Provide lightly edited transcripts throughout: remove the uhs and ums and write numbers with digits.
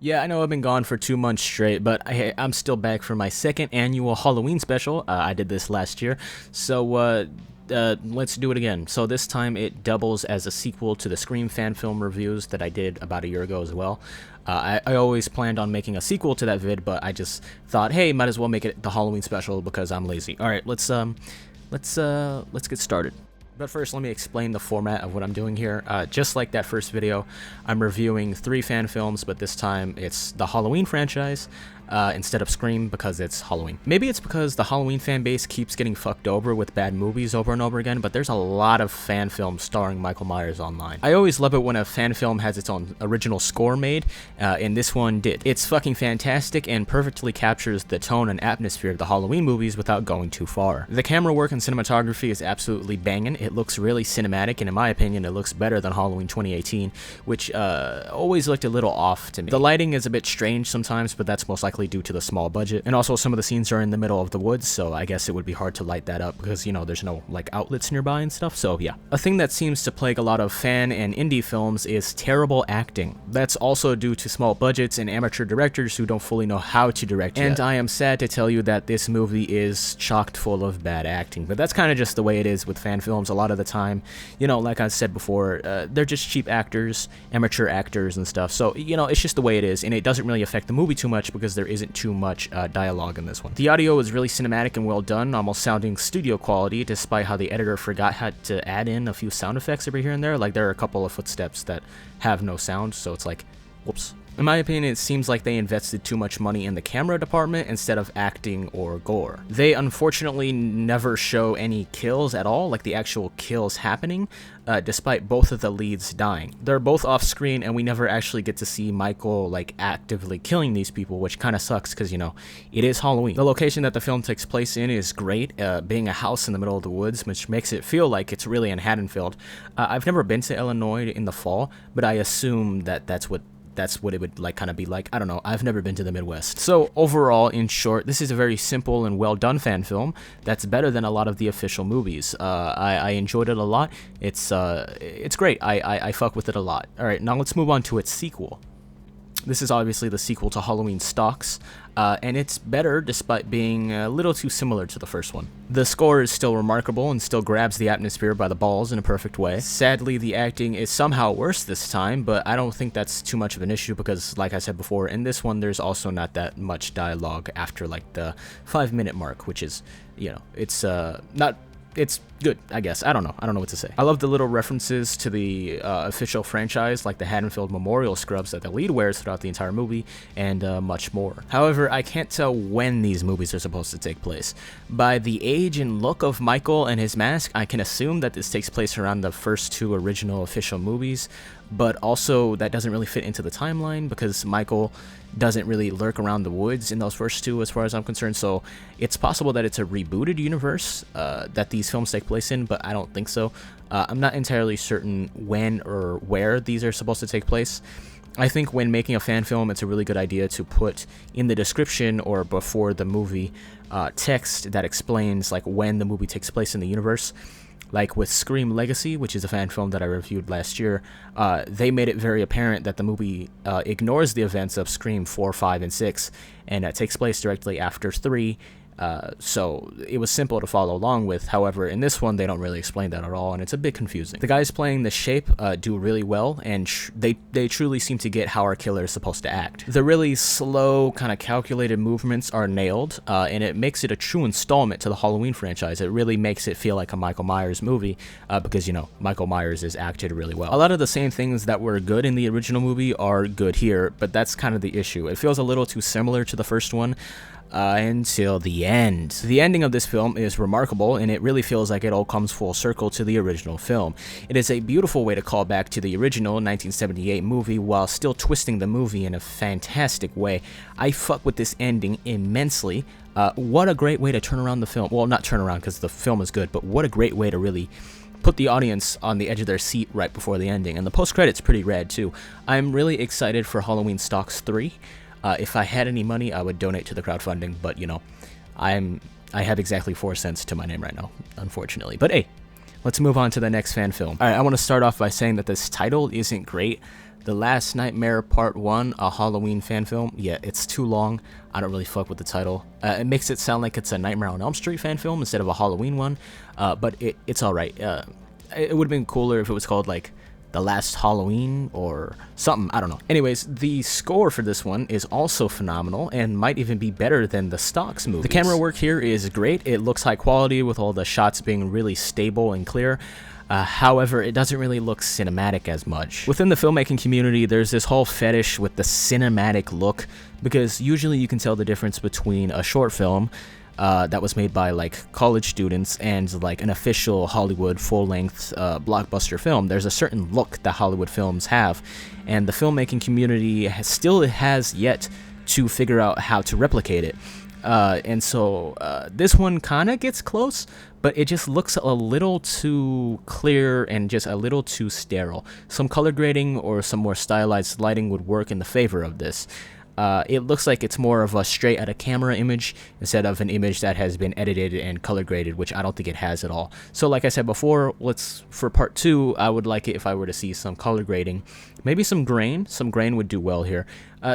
Yeah, I know I've been gone for 2 months straight, but I'm still back for my second annual Halloween special. I did this last year, so let's do it again. So this time it doubles as a sequel to the Scream fan film reviews that I did about a year ago as well. I always planned on making a sequel to that vid, but I just thought, hey, might as well make it the Halloween special because I'm lazy. All right, let's get started. But first, let me explain the format of what I'm doing here. Just like that first video, I'm reviewing 3 fan films, but this time it's the Halloween franchise instead of Scream because it's Halloween. Maybe it's because the Halloween fan base keeps getting fucked over with bad movies over and over again, but there's a lot of fan films starring Michael Myers online. I always love it when a fan film has its own original score made, and this one did. It's fucking fantastic and perfectly captures the tone and atmosphere of the Halloween movies without going too far. The camera work and cinematography is absolutely banging. It looks really cinematic, and in my opinion, it looks better than Halloween 2018, which always looked a little off to me. The lighting is a bit strange sometimes, but that's most likely due to the small budget, and also some of the scenes are in the middle of the woods, so I guess it would be hard to light that up because, you know, there's no like outlets nearby and stuff. So yeah, a thing that seems to plague a lot of fan and indie films is terrible acting. That's also due to small budgets and amateur directors who don't fully know how to direct yet. And I am sad to tell you that this movie is chocked full of bad acting, but that's kind of just the way it is with fan films a lot of the time. You know, like I said before, they're just cheap actors, amateur actors and stuff, so you know, it's just the way it is, and it doesn't really affect the movie too much because there isn't too much dialogue in this one. The audio is really cinematic and well done, almost sounding studio quality, despite how the editor forgot how to add in a few sound effects every here and there. Like, there are a couple of footsteps that have no sound, so it's like, whoops. In my opinion, it seems like they invested too much money in the camera department instead of acting or gore. They unfortunately never show any kills at all, like the actual kills happening, despite both of the leads dying. They're both off screen, and we never actually get to see Michael like actively killing these people, which kind of sucks because, you know, it is Halloween. The location that the film takes place in is great, being a house in the middle of the woods, which makes it feel like it's really in Haddonfield. I've never been to Illinois in the fall, but I assume that that's what it would like kind of be like. I don't know, I've never been to the Midwest. So overall, in short, this is a very simple and well done fan film that's better than a lot of the official movies. I enjoyed it a lot. It's great. I fuck with it a lot. All right, now let's move on to its sequel. This is obviously the sequel to Halloween Stalks, and it's better despite being a little too similar to the first one. The score is still remarkable and still grabs the atmosphere by the balls in a perfect way. Sadly, the acting is somehow worse this time, but I don't think that's too much of an issue because, like I said before, in this one there's also not that much dialogue after like the 5-minute mark, which is, you know, it's good, I guess. I don't know what to say. I love the little references to the official franchise, like the Haddonfield Memorial scrubs that the lead wears throughout the entire movie, and much more. However, I can't tell when these movies are supposed to take place. By the age and look of Michael and his mask, I can assume that this takes place around the first 2 original official movies, but also that doesn't really fit into the timeline because Michael doesn't really lurk around the woods in those first 2 as far as I'm concerned, so it's possible that it's a rebooted universe that these films take place in, but I don't think so. I'm not entirely certain when or where these are supposed to take place. I think when making a fan film, it's a really good idea to put in the description or before the movie text that explains like when the movie takes place in the universe. Like with Scream Legacy, which is a fan film that I reviewed last year, they made it very apparent that the movie ignores the events of Scream 4, 5, and 6, and takes place directly after 3, so it was simple to follow along with. However, in this one, they don't really explain that at all, and it's a bit confusing. The guys playing the Shape do really well, and they truly seem to get how our killer is supposed to act. The really slow, kind of calculated movements are nailed, and it makes it a true installment to the Halloween franchise. It really makes it feel like a Michael Myers movie, because, you know, Michael Myers is acted really well. A lot of the same things that were good in the original movie are good here, but that's kind of the issue. It feels a little too similar to the first one, until the end. The ending of this film is remarkable, and it really feels like it all comes full circle to the original film. It is a beautiful way to call back to the original 1978 movie while still twisting the movie in a fantastic way. I fuck with this ending immensely. What a great way to turn around the film. Well, not turn around because the film is good, but what a great way to really put the audience on the edge of their seat right before the ending. And the post-credits pretty rad too. I'm really excited for Halloween Stalks 3. If I had any money, I would donate to the crowdfunding, but, you know, I have exactly 4 cents to my name right now, unfortunately. But hey, let's move on to the next fan film. Alright, I want to start off by saying that this title isn't great. The Last Nightmare Part 1, a Halloween fan film. Yeah, it's too long. I don't really fuck with the title. It makes it sound like it's a Nightmare on Elm Street fan film instead of a Halloween one, but it's alright. It would have been cooler if it was called, like, The Last Halloween or something. I don't know. Anyways, the score for this one is also phenomenal and might even be better than the Stalks movies. The camera work here is great. It looks high quality with all the shots being really stable and clear. However, it doesn't really look cinematic as much. Within the filmmaking community, there's this whole fetish with the cinematic look, because usually you can tell the difference between a short film that was made by like college students and like an official Hollywood full-length blockbuster film. There's a certain look that Hollywood films have, and the filmmaking community still has yet to figure out how to replicate it. And so this one kind of gets close, but it just looks a little too clear and just a little too sterile. Some color grading or some more stylized lighting would work in the favor of this. It looks like it's more of a straight out of camera image instead of an image that has been edited and color graded, which I don't think it has at all. So like I said before, for part 2, I would like it if I were to see some color grading, maybe some grain would do well here.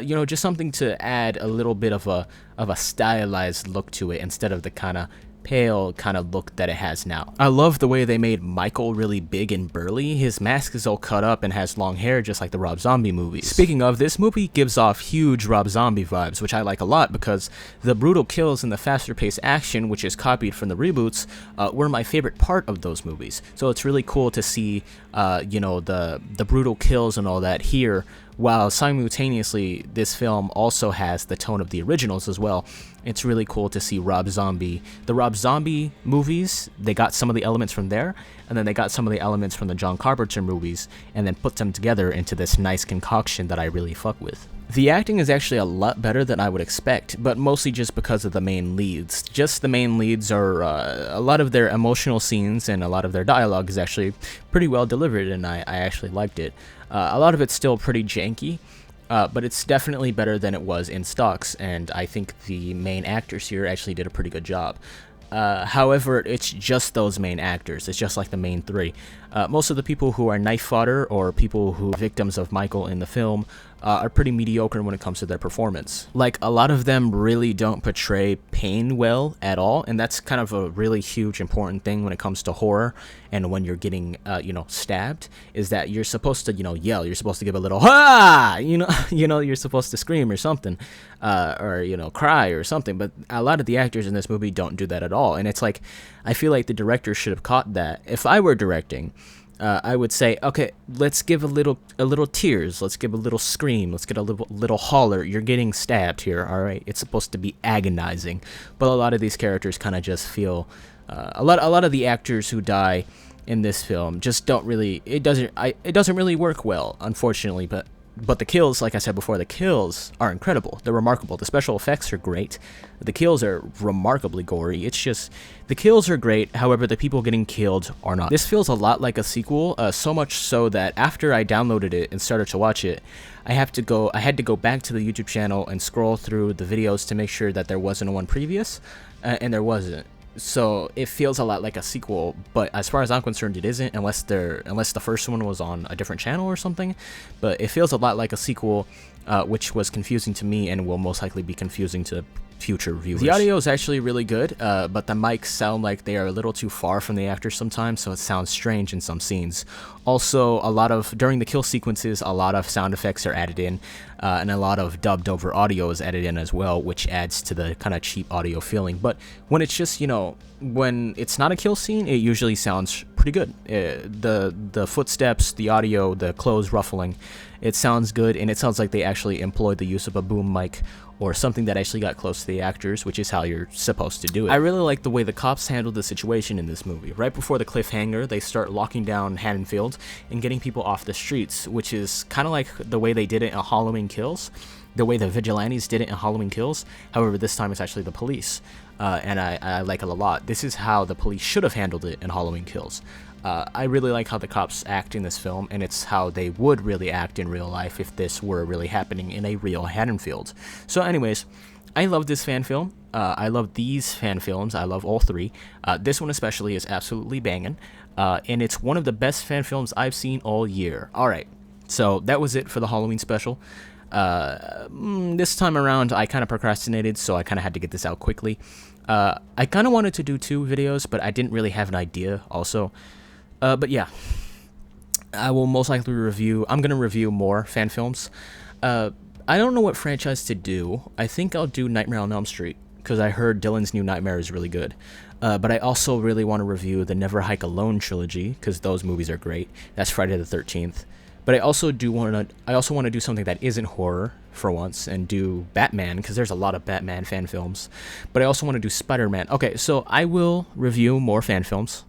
You know, just something to add a little bit of a stylized look to it instead of the kind of pale kind of look that it has now. I love the way they made Michael really big and burly. His mask is all cut up and has long hair just like the Rob Zombie movies. Speaking of, this movie gives off huge Rob Zombie vibes, which I like a lot because the brutal kills and the faster paced action, which is copied from the reboots, were my favorite part of those movies. So it's really cool to see you know, the brutal kills and all that here, while simultaneously this film also has the tone of the originals as well. It's really cool to see Rob Zombie. The Rob Zombie movies, they got some of the elements from there, and then they got some of the elements from the John Carpenter movies, and then put them together into this nice concoction that I really fuck with. The acting is actually a lot better than I would expect, but mostly just because of the main leads. Just the main leads are, a lot of their emotional scenes and a lot of their dialogue is actually pretty well delivered, and I actually liked it. A lot of it's still pretty janky, but it's definitely better than it was in Stalks, and I think the main actors here actually did a pretty good job. However, it's just those main actors. It's just like the main 3. Most of the people who are knife fodder or people who are victims of Michael in the film are pretty mediocre when it comes to their performance. Like, a lot of them really don't portray pain well at all, and that's kind of a really huge important thing when it comes to horror and when you're getting, you know, stabbed, is that you're supposed to, you know, yell. You're supposed to give a little, "Ha!" You know, you're supposed to scream or something, or, you know, cry or something, but a lot of the actors in this movie don't do that at all, and it's like, I feel like the director should have caught that. If I were directing, I would say, okay, let's give a little tears, let's give a little scream, let's get a little holler. You're getting stabbed here, all right? It's supposed to be agonizing, but a lot of these characters kind of just feel, a lot of the actors who die in this film just don't really, it doesn't really work well, unfortunately. But the kills, like I said before, the kills are incredible. They're remarkable. The special effects are great. The kills are remarkably gory. It's just, the kills are great, however, the people getting killed are not. This feels a lot like a sequel, so much so that after I downloaded it and started to watch it, I had to go back to the YouTube channel and scroll through the videos to make sure that there wasn't one previous, and there wasn't. So it feels a lot like a sequel, but as far as I'm concerned, it isn't, unless the first one was on a different channel or something. But it feels a lot like a sequel, which was confusing to me and will most likely be confusing to future viewers. The audio is actually really good, but the mics sound like they are a little too far from the actors sometimes, so it sounds strange in some scenes. Also, during the kill sequences, a lot of sound effects are added in, and a lot of dubbed over audio is added in as well, which adds to the kind of cheap audio feeling. But when it's just, you know, when it's not a kill scene, it usually sounds pretty good. The footsteps, the audio, the clothes ruffling, it sounds good, and it sounds like they actually employed the use of a boom mic or something that actually got close to the actors, which is how you're supposed to do it. I really like the way the cops handled the situation in this movie. Right before the cliffhanger, they start locking down Haddonfield and getting people off the streets, which is kind of like the way they did it in Halloween Kills, the way the vigilantes did it in Halloween Kills. However, this time it's actually the police, and I like it a lot. This is how the police should have handled it in Halloween Kills. I really like how the cops act in this film, and it's how they would really act in real life if this were really happening in a real Haddonfield. So anyways, I love this fan film. I love these fan films. I love all 3. This one especially is absolutely banging, and it's one of the best fan films I've seen all year. Alright, So that was it for the Halloween special. This time around, I kind of procrastinated, so I kind of had to get this out quickly. I kind of wanted to do 2 videos, but I didn't really have an idea also. But yeah, I will most likely review, I'm going to review more fan films. I don't know what franchise to do. I think I'll do Nightmare on Elm Street, because I heard Dylan's New Nightmare is really good. But I also really want to review the Never Hike Alone trilogy, because those movies are great. That's Friday the 13th. But I also want to do something that isn't horror for once, and do Batman, because there's a lot of Batman fan films. But I also want to do Spider-Man. Okay, so I will review more fan films.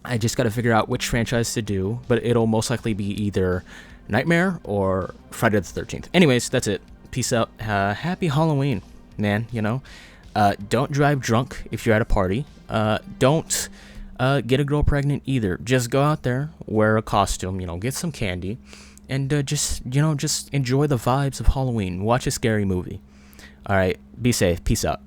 I just got to figure out which franchise to do, but it'll most likely be either Nightmare or Friday the 13th. Anyways, that's it. Peace out. Happy Halloween, man, you know. Don't drive drunk if you're at a party. Don't get a girl pregnant either. Just go out there, wear a costume, you know, get some candy, and just enjoy the vibes of Halloween. Watch a scary movie. All right, be safe. Peace out.